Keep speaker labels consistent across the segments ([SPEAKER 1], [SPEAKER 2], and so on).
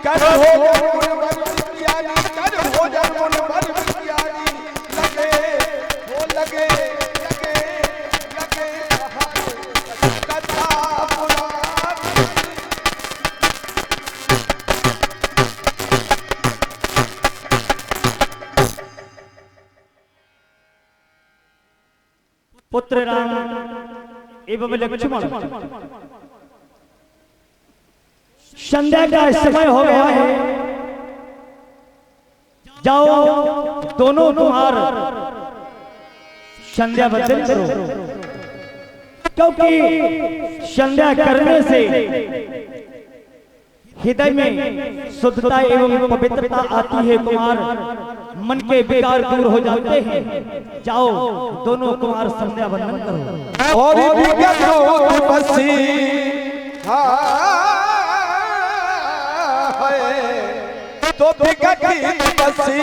[SPEAKER 1] कर हो ज्ञानी कर हो जन्म भर ज्ञानी लगे हो लगे लगे लगे कथा पुराण
[SPEAKER 2] पुत्र राम एवं लक्ष्मण संध्या का समय हो गया है। जाओ दोनों कुमार संध्या बदल करो, क्योंकि संध्या करने से हृदय में शुद्धता एवं पवित्रता आती है। कुमार मन के विकार दूर हो जाते हैं। जाओ दोनों कुमार संध्या वंदन करो।
[SPEAKER 1] और विपसी तो विपसी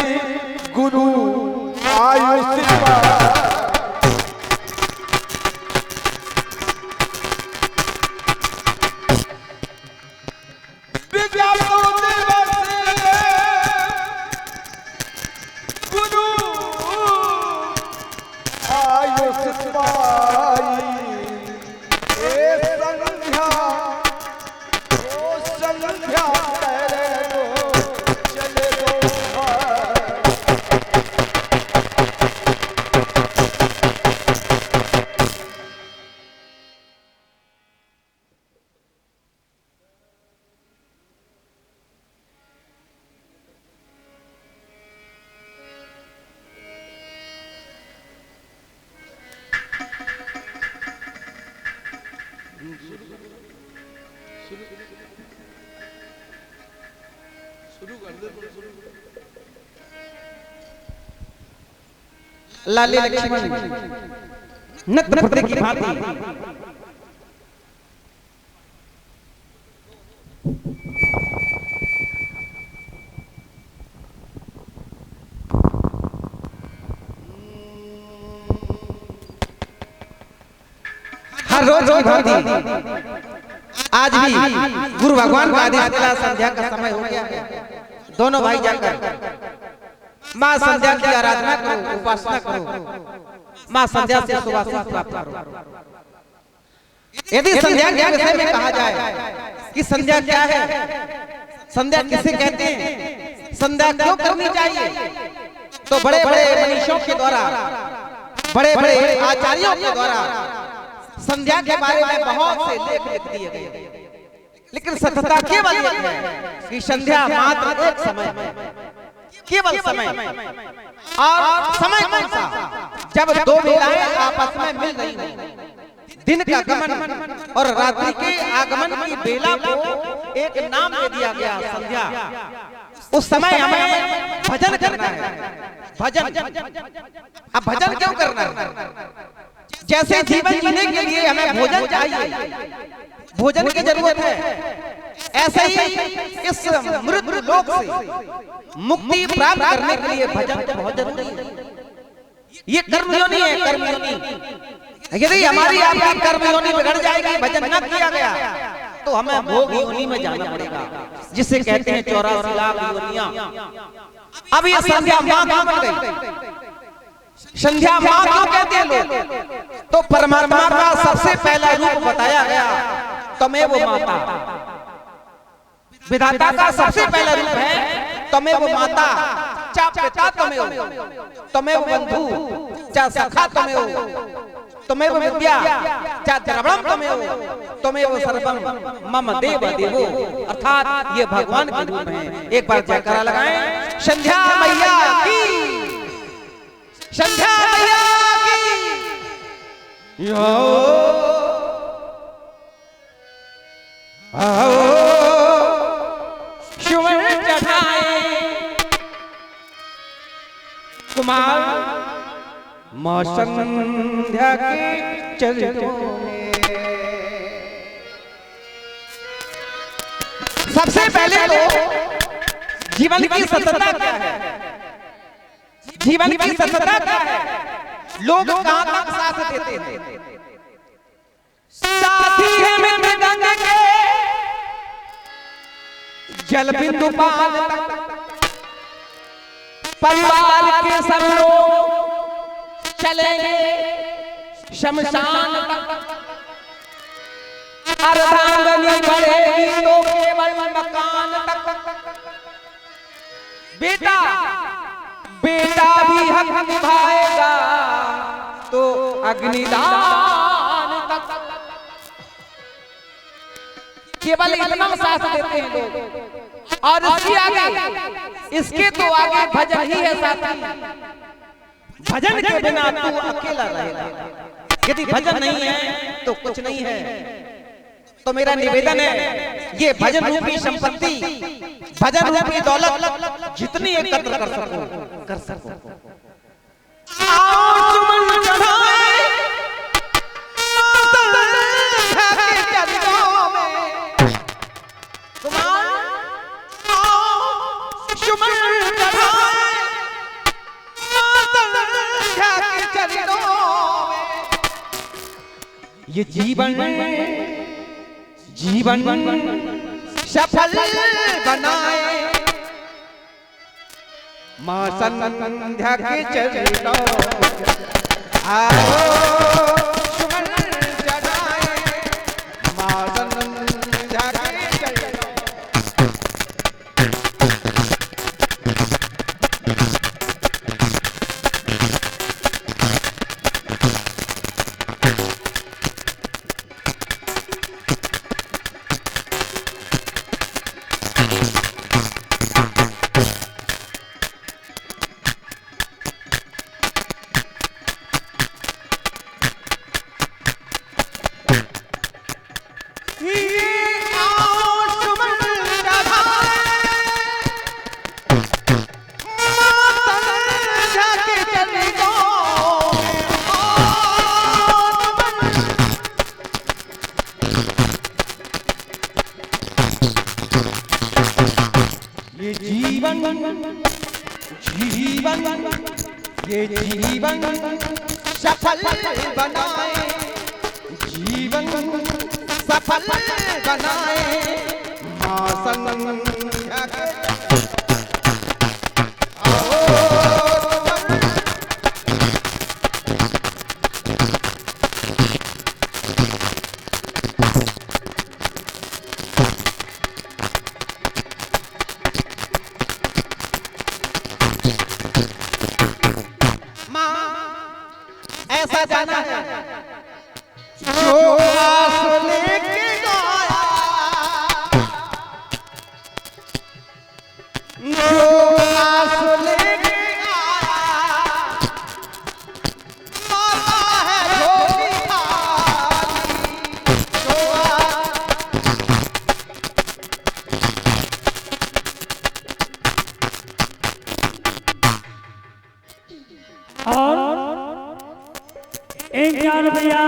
[SPEAKER 1] गुरु आयुष
[SPEAKER 3] लाले लक्ष्मण नग्न पुत्र की भांति हर रोज की भांति आज भी गुरु भगवान का आदेश मिला। संध्या का समय हो गया है। दोनों भाई जाकर माँ संध्या की आराधना करो, उपासना करो। माँ संध्या से सुवासित प्राप्त करो। यदि संध्या के विषय में कहा जाए कि संध्या क्या है, संध्या किसे कहते हैं, संध्या क्यों करनी चाहिए, तो बड़े बड़े मनीषियों के द्वारा, बड़े बड़े आचार्यों के द्वारा संध्या के बारे में बहुत से लेख लिख दिए गए। लेकिन सत्यता केवल एक है कि संध्या मात्र एक समय, केवल समय, और समय कौन सा, जब दो बेलाएं आपस में मिल रही हैं। दिन का गमन और रात्रि के आगमन की बेला को एक नाम दे दिया गया, संध्या। उस समय हमें भजन करना है। भजन, अब भजन क्यों करना है? जैसे जीवन जीने के लिए हमें भोजन चाहिए, भोजन की जरूरत है, ऐसे ही इस मृत्यु लोक से मुक्ति प्राप्त करने के लिए भजन तो बहुत जरूरी है। ये कर्मयोनि है, कर्मयोनि। यदि हमारी आपकी कर्मयोनि बिगड़ जाएगी, भजन न किया गया, तो हमें भोग योनि में जाना पड़ेगा, जिसे कहते हैं 84 लाख योनियां। अब ये संध्या माँ कहाँ बन गई? संध्या माँ क्यों कहते हैं लोग? तो परमात्मा का सबसे पहला रूप बताया गया, तमेव माता। विधाता का सबसे पहला रूप है तमेव माता, चा पिता तमेव, तमेव बंधु, चा सखा तमेव, तमेव विद्या, चा द्रवणम तमेव, तमेव सर्वम मम देव देवो। अर्थात ये भगवान के रूप हैं। एक बार जयकारा लगाएं, संध्या मैया की, संध्या मैया की। आओ कुमार मां संध्या के चरणों में। सबसे पहले तो जीवन की सत्यता क्या है? जीवन की सत्यता क्या है? लोग कहां तक साथ देते हैं? साथी है मृदंग के, जल बिंदु पान तक परिवार के सब लोग चलेंगे शमशान तक। अर्धांगनी बढ़ेगी तो केवल मकान तक। बेटा बेटा भी हक निभाएगा तो अग्निदान तक। केवल इतना साथ देते हैं लोग और इसके आगे इसके तो आगे भजन ही है साथी। भजन के बिना तू अकेला रहेगा। यदि भजन नहीं है तो कुछ नहीं है। तो मेरा निवेदन है ये भजन रूपी संपत्ति भजन रूपी दौलत जितनी एकत्र कर सको आओ सुमन चढ़ाए ये जीवन जीवन सफल बनाए मां संध्या के चरणों आओ सुमन चढ़ाए मां संध्या के चरणों। ये जीवन सफल बनाए जीवन सफल बनाए मां संध्या के ऐसा जाना है जो आस लेके आया जो आस लेके आया माता है झोली
[SPEAKER 2] और 1,000 रुपया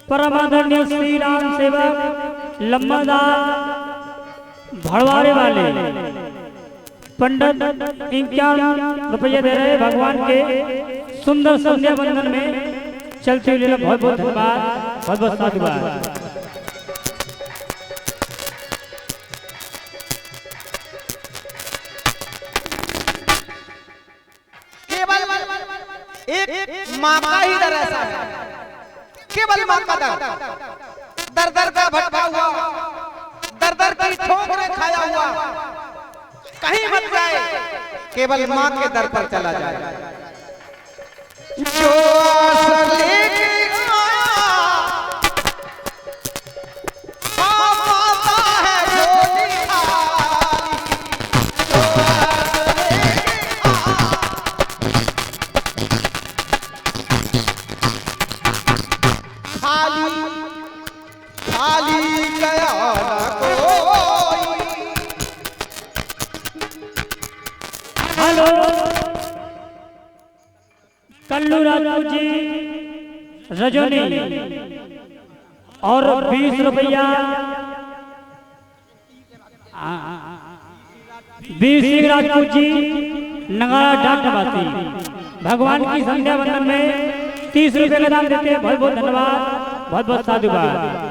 [SPEAKER 2] परमादरणीय श्री राम सेवक लम्बादार भड़वारे वाले पंडित 51 रुपये दे रहे भगवान के सुंदर संध्या बंदन में चलते हुए बहुत बहुत धन्यवाद बहुत बहुत साधुवाद।
[SPEAKER 3] एक माँ का ही डर ऐसा है केवल माँ का डर दर दर का भटका हुआ दर दर की ठोकरें खाया हुआ कहीं मत जाए केवल माँ के दर पर चला जाए। जो आस लेके
[SPEAKER 2] कल्लू राजपूत जी रजोनी और 20 रुपया 20 राजपूत जी नगाड़ा डाटवासी भगवान की संध्या बंदन में 30 रुपये का दान देते हैं। बहुत बहुत धन्यवाद बहुत बहुत साधुवाद।